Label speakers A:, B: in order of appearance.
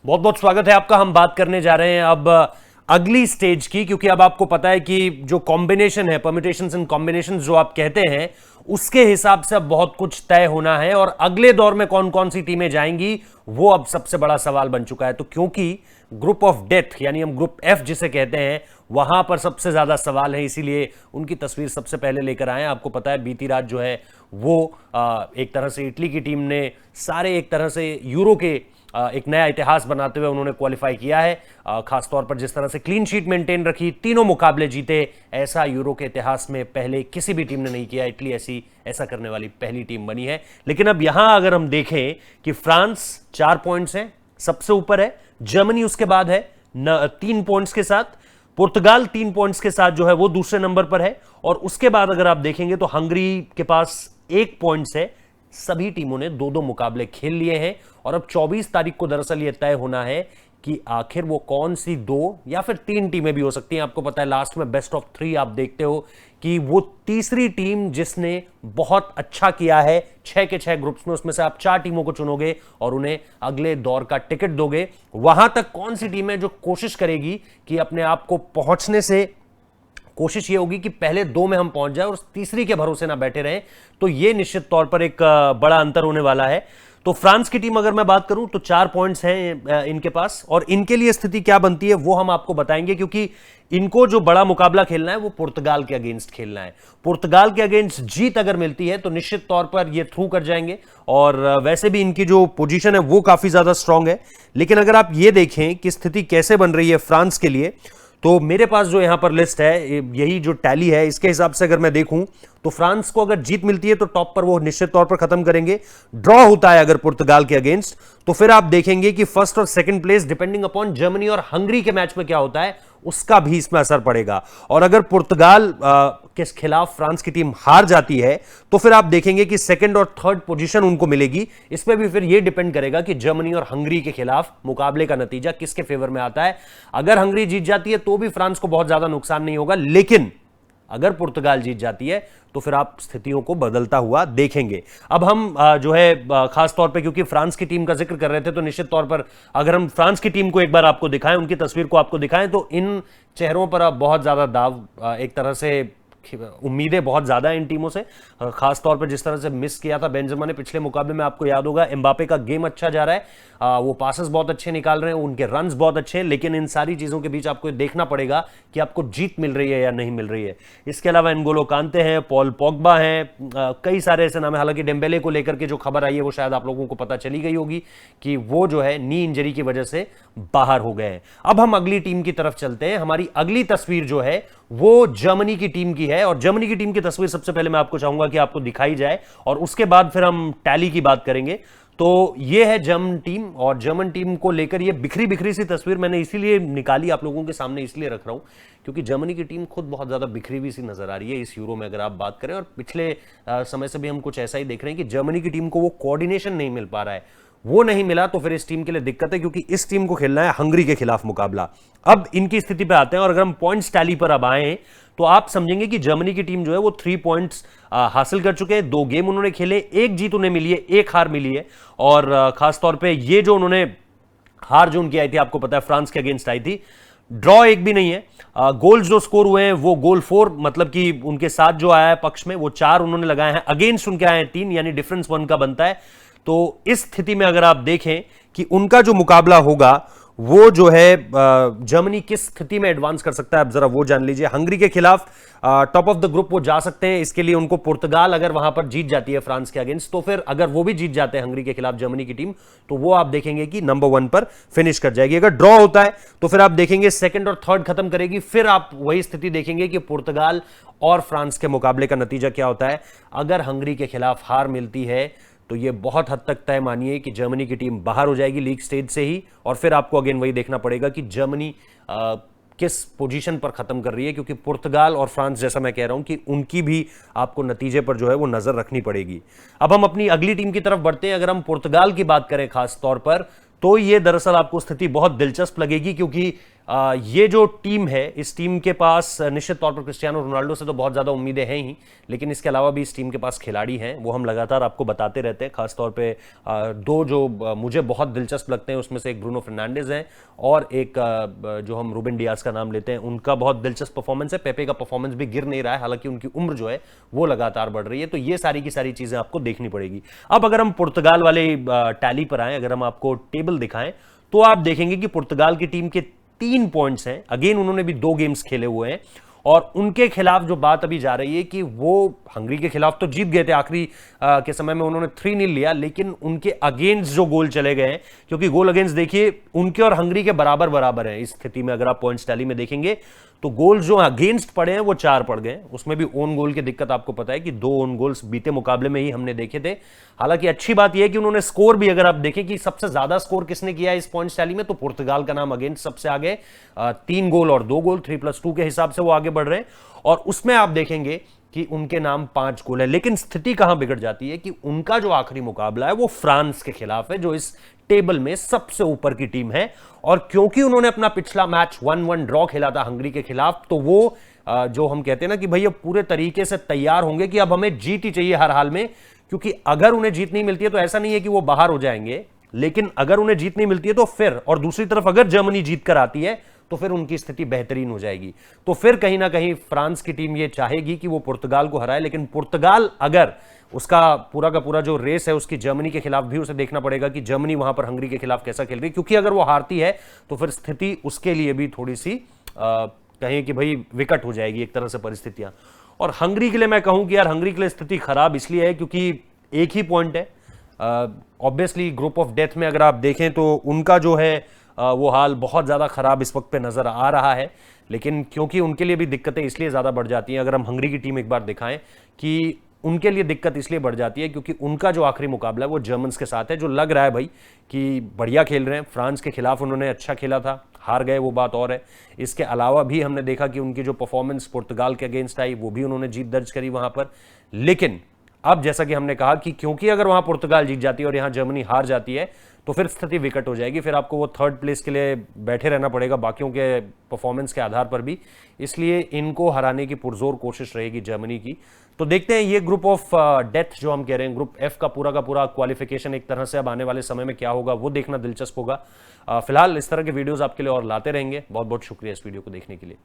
A: बहुत बहुत स्वागत है आपका। हम बात करने जा रहे हैं अब अगली स्टेज की, क्योंकि अब आपको पता है कि जो कॉम्बिनेशन है, परम्यूटेशंस एंड कॉम्बिनेशंस जो आप कहते हैं, उसके हिसाब से अब बहुत कुछ तय होना है और अगले दौर में कौन कौन सी टीमें जाएंगी वो अब सबसे बड़ा सवाल बन चुका है। तो क्योंकि ग्रुप ऑफ डेथ यानी हम ग्रुप एफ जिसे कहते हैं, वहां पर सबसे ज्यादा सवाल है, इसीलिए उनकी तस्वीर सबसे पहले लेकर आए। आपको पता है बीती रात जो है वो एक तरह से इटली की टीम ने सारे एक तरह से यूरो के एक नया इतिहास बनाते हुए उन्होंने क्वालिफाई किया है। खासतौर पर जिस तरह से क्लीन शीट मेंटेन रखी, तीनों मुकाबले जीते, ऐसा यूरो के इतिहास में पहले किसी भी टीम ने नहीं किया। इटली ऐसा करने वाली पहली टीम बनी है। लेकिन अब यहां अगर हम देखें कि फ्रांस 4 पॉइंट्स है, सबसे ऊपर है, जर्मनी उसके बाद है 3 पॉइंट्स के साथ, पुर्तगाल 3 पॉइंट्स के साथ जो है वो दूसरे नंबर पर है, और उसके बाद अगर आप देखेंगे तो हंगरी के पास 1 पॉइंट्स है। सभी टीमों ने 2-2 मुकाबले खेल लिए हैं और अब 24 तारीख को दरअसल यह तय होना है कि आखिर वो कौन सी 2 या फिर 3 टीमें भी हो सकती हैं। आपको पता है लास्ट में बेस्ट ऑफ 3 आप देखते हो कि वो तीसरी टीम जिसने बहुत अच्छा किया है 6 के 6 ग्रुप्स में, उसमें से आप 4 टीमों को चुनोगे और उन्हें अगले दौर का टिकट दोगे। वहां तक कौन सी टीम है जो कोशिश करेगी कि अपने आप को पहुंचने से, कोशिश ये होगी कि पहले 2 में हम पहुंच जाए और तीसरी के भरोसे ना बैठे रहें। तो ये निश्चित तौर पर एक बड़ा अंतर होने वाला है। तो फ्रांस की टीम अगर मैं बात करूं तो 4 पॉइंट्स हैं इनके पास, और इनके लिए स्थिति क्या बनती है वो हम आपको बताएंगे, क्योंकि इनको जो बड़ा मुकाबला खेलना है वो पुर्तगाल के अगेंस्ट खेलना है। पुर्तगाल के अगेंस्ट जीत अगर मिलती है तो निश्चित तौर पर ये थ्रू कर जाएंगे, और वैसे भी इनकी जो पोजीशन है वो काफी ज्यादा स्ट्रांग है। लेकिन अगर आप ये देखें कि स्थिति कैसे बन रही है फ्रांस के लिए, तो मेरे पास जो यहां पर लिस्ट है, यही जो टैली है, इसके हिसाब से अगर मैं देखूं तो फ्रांस को अगर जीत मिलती है तो टॉप पर वो निश्चित तौर पर खत्म करेंगे। ड्रॉ होता है अगर पुर्तगाल के अगेंस्ट, तो फिर आप देखेंगे कि फर्स्ट और second place depending upon Germany और हंगरी के मैच में क्या होता है उसका भी इसमें असर पड़ेगा। और अगर पुर्तगाल के खिलाफ फ्रांस की टीम हार जाती है तो फिर आप देखेंगे कि सेकंड और थर्ड पोजीशन उनको मिलेगी। इसमें भी फिर यह डिपेंड करेगा कि जर्मनी और हंगरी के खिलाफ मुकाबले का नतीजा किसके फेवर में आता है। अगर हंगरी जीत जाती है तो भी फ्रांस को बहुत ज्यादा नुकसान नहीं होगा, लेकिन अगर पुर्तगाल जीत जाती है तो फिर आप स्थितियों को बदलता हुआ देखेंगे। अब हम जो है खास तौर पे क्योंकि फ्रांस की टीम का जिक्र कर रहे थे, तो निश्चित तौर पर अगर हम फ्रांस की टीम को एक बार आपको दिखाएं, उनकी तस्वीर को आपको दिखाएं, तो इन चेहरों पर अब बहुत ज्यादा दाव, एक तरह से उम्मीदें बहुत ज्यादा इन टीमों से। खास तौर पर जिस तरह से मिस किया था बेंजेमा ने पिछले मुकाबले में, आपको याद होगा। एम्बापे का गेम अच्छा जा रहा है, वो पासेस बहुत अच्छे निकाल रहे हैं, उनके रन्स बहुत अच्छे हैं, लेकिन इन सारी चीजों के बीच आपको देखना पड़ेगा कि आपको जीत मिल रही है या नहीं मिल रही है। इसके अलावा एनगोलो कांते हैं, पॉल पोग्बा हैं, कई सारे ऐसे नाम है। हालांकि डेम्बेले को लेकर के जो खबर आई है वो शायद आप लोगों को पता चली गई होगी कि वो जो है नी इंजरी की वजह से बाहर हो गए हैं। अब हम अगली टीम की तरफ चलते हैं। हमारी अगली तस्वीर जो है वो जर्मनी की टीम की है, और जर्मनी की टीम की तस्वीर सबसे पहले मैं आपको चाहूंगा कि आपको दिखाई जाए, और उसके बाद फिर हम टैली की बात करेंगे। तो ये है जर्मन टीम, और जर्मन टीम को लेकर ये बिखरी बिखरी सी तस्वीर मैंने इसीलिए निकाली, आप लोगों के सामने इसलिए रख रहा हूं क्योंकि जर्मनी की टीम खुद बहुत ज्यादा बिखरी हुई सी नजर आ रही है इस यूरो में अगर आप बात करें। और पिछले समय से भी हम कुछ ऐसा ही देख रहे हैं कि जर्मनी की टीम को वो कोऑर्डिनेशन नहीं मिल पा रहा है। वो नहीं मिला तो फिर इस टीम के लिए दिक्कत है, क्योंकि इस टीम को खेलना है हंगरी के खिलाफ मुकाबला। अब इनकी स्थिति पे आते हैं, और अगर हम पॉइंट्स टैली पर अब आए तो आप समझेंगे कि जर्मनी की टीम जो है वो 3 पॉइंट्स हासिल कर चुके हैं। 2 गेम उन्होंने खेले, 1 जीत उन्हें मिली है, 1 हार मिली है। और खासतौर पे ये जो उन्होंने हार जो उनकी आई थी, आपको पता है फ्रांस के अगेंस्ट आई थी, ड्रॉ एक भी नहीं है। गोल्स जो स्कोर हुए हैं वो गोल 4, मतलब कि उनके साथ जो आया है पक्ष में वो 4 उन्होंने लगाए हैं, अगेंस्ट उनके आए हैं 3, यानी डिफरेंस 1 का बनता है। तो इस स्थिति में अगर आप देखें कि उनका जो मुकाबला होगा वो जो है जर्मनी किस स्थिति में एडवांस कर सकता है, आप जरा वो जान लीजिए। हंगरी के खिलाफ टॉप ऑफ द ग्रुप वो जा सकते हैं, इसके लिए उनको पुर्तगाल अगर वहां पर जीत जाती है फ्रांस के अगेंस्ट, तो फिर अगर वो भी जीत जाते हैं हंगरी के खिलाफ जर्मनी की टीम, तो वो आप देखेंगे कि नंबर 1 पर फिनिश कर जाएगी। अगर ड्रॉ होता है तो फिर आप देखेंगे सेकंड और थर्ड खत्म करेगी। फिर आप वही स्थिति देखेंगे कि पुर्तगाल और फ्रांस के मुकाबले का नतीजा क्या होता है। अगर हंगरी के खिलाफ हार मिलती है तो ये बहुत हद तक तय मानिए कि जर्मनी की टीम बाहर हो जाएगी लीग स्टेज से ही, और फिर आपको अगेन वही देखना पड़ेगा कि जर्मनी किस पोजीशन पर खत्म कर रही है, क्योंकि पुर्तगाल और फ्रांस, जैसा मैं कह रहा हूं कि उनकी भी आपको नतीजे पर जो है वो नजर रखनी पड़ेगी। अब हम अपनी अगली टीम की तरफ बढ़ते हैं। अगर हम पुर्तगाल की बात करें खास तौर पर, तो ये दरअसल आपको स्थिति बहुत दिलचस्प लगेगी, क्योंकि ये जो टीम है, इस टीम के पास निश्चित तौर पर क्रिस्टियानो रोनाल्डो से तो बहुत ज़्यादा उम्मीदें हैं ही, लेकिन इसके अलावा भी इस टीम के पास खिलाड़ी हैं, वो हम लगातार आपको बताते रहते हैं। खासतौर पे दो जो मुझे बहुत दिलचस्प लगते हैं, उसमें से एक ब्रूनो फर्नांडिस है और एक जो हम रूबेन डियास का नाम लेते हैं, उनका बहुत दिलचस्प परफॉर्मेंस है। पेपे का परफॉर्मेंस भी गिर नहीं रहा है, हालांकि उनकी उम्र जो है वो लगातार बढ़ रही है। तो ये सारी की सारी चीज़ें आपको देखनी पड़ेगी। अब अगर हम पुर्तगाल वाले टैली पर आएँ, अगर हम आपको टेबल दिखाएं, तो आप देखेंगे कि पुर्तगाल की टीम के 3 पॉइंट्स हैं। अगेन उन्होंने भी 2 गेम्स खेले हुए हैं और उनके खिलाफ जो बात अभी जा रही है कि वो हंगरी के खिलाफ तो जीत गए थे, आखिरी के समय में उन्होंने 3-0 लिया, लेकिन उनके अगेंस्ट जो गोल चले गए हैं, क्योंकि गोल अगेंस्ट देखिए उनके और हंगरी के बराबर बराबर है इस स्थिति में। अगर आप पॉइंट्स टैली में देखेंगे तो गोल जो अगेंस्ट पड़े हैं वो 4 पड़ गए, उसमें भी ओन गोल की दिक्कत आपको पता है कि 2 ओन गोल्स बीते मुकाबले में ही हमने देखे थे। हालांकि अच्छी बात यह है कि उन्होंने स्कोर भी, अगर आप देखें कि सबसे ज्यादा स्कोर किसने किया है इस पॉइंट्स टैली में, तो पुर्तगाल का नाम अगेंस्ट सबसे आगे, 3 गोल और 2 गोल, 3+2 के हिसाब से वो आगे बढ़ रहे हैं। और उसमें आप देखेंगे कि उनके नाम 5 गोल है। लेकिन स्थिति कहां बिगड़ जाती है कि उनका जो आखिरी मुकाबला है वो फ्रांस के खिलाफ है, जो इस टेबल में सबसे ऊपर की टीम है। और क्योंकि उन्होंने अपना पिछला मैच 1-1 ड्रॉ खेला था हंगरी के खिलाफ, तो वो जो हम कहते हैं ना कि भैया पूरे तरीके से तैयार होंगे कि अब हमें जीत ही चाहिए हर हाल में, क्योंकि अगर उन्हें जीत नहीं मिलती है तो ऐसा नहीं है कि वो बाहर हो जाएंगे, लेकिन अगर उन्हें जीत नहीं मिलती है तो फिर, और दूसरी तरफ अगर जर्मनी जीत कर आती है तो फिर उनकी स्थिति बेहतरीन हो जाएगी। तो फिर कहीं ना कहीं फ्रांस की टीम ये चाहेगी कि वो पुर्तगाल को हराए, लेकिन पुर्तगाल अगर उसका पूरा का पूरा जो रेस है उसकी जर्मनी के खिलाफ भी उसे देखना पड़ेगा कि जर्मनी वहां पर हंगरी के खिलाफ कैसा खेल रही है, क्योंकि अगर वो हारती है तो फिर स्थिति उसके लिए भी थोड़ी सी कहें कि भाई विकट हो जाएगी एक तरह से परिस्थितियां। और हंगरी के लिए मैं कहूं कि यार हंगरी के लिए स्थिति खराब इसलिए है क्योंकि एक ही पॉइंट है। ऑब्वियसली ग्रुप ऑफ डेथ में अगर आप देखें तो उनका जो है वो हाल बहुत ज़्यादा खराब इस वक्त पे नज़र आ रहा है, लेकिन क्योंकि उनके लिए भी दिक्कतें इसलिए ज़्यादा बढ़ जाती हैं। अगर हम हंगरी की टीम एक बार दिखाएं कि उनके लिए दिक्कत इसलिए बढ़ जाती है क्योंकि उनका जो आखिरी मुकाबला है वो जर्मन्स के साथ है, जो लग रहा है भाई कि बढ़िया खेल रहे हैं। फ्रांस के खिलाफ उन्होंने अच्छा खेला था, हार गए वो बात और है। इसके अलावा भी हमने देखा कि उनकी जो परफॉर्मेंस पुर्तगाल के अगेंस्ट आई वो भी उन्होंने जीत दर्ज करी वहां पर। लेकिन अब जैसा कि हमने कहा कि क्योंकि अगर वहां पुर्तगाल जीत जाती है और यहां जर्मनी हार जाती है तो फिर स्थिति विकट हो जाएगी, फिर आपको वो 3rd प्लेस के लिए बैठे रहना पड़ेगा बाकियों के परफॉर्मेंस के आधार पर भी। इसलिए इनको हराने की पुरजोर कोशिश रहेगी जर्मनी की। तो देखते हैं ये ग्रुप ऑफ डेथ जो हम कह रहे हैं, ग्रुप एफ का पूरा क्वालिफिकेशन एक तरह से अब आने वाले समय में क्या होगा वो देखना दिलचस्प होगा। फिलहाल इस तरह के वीडियोस आपके लिए और लाते रहेंगे। बहुत बहुत शुक्रिया इस वीडियो को देखने के लिए।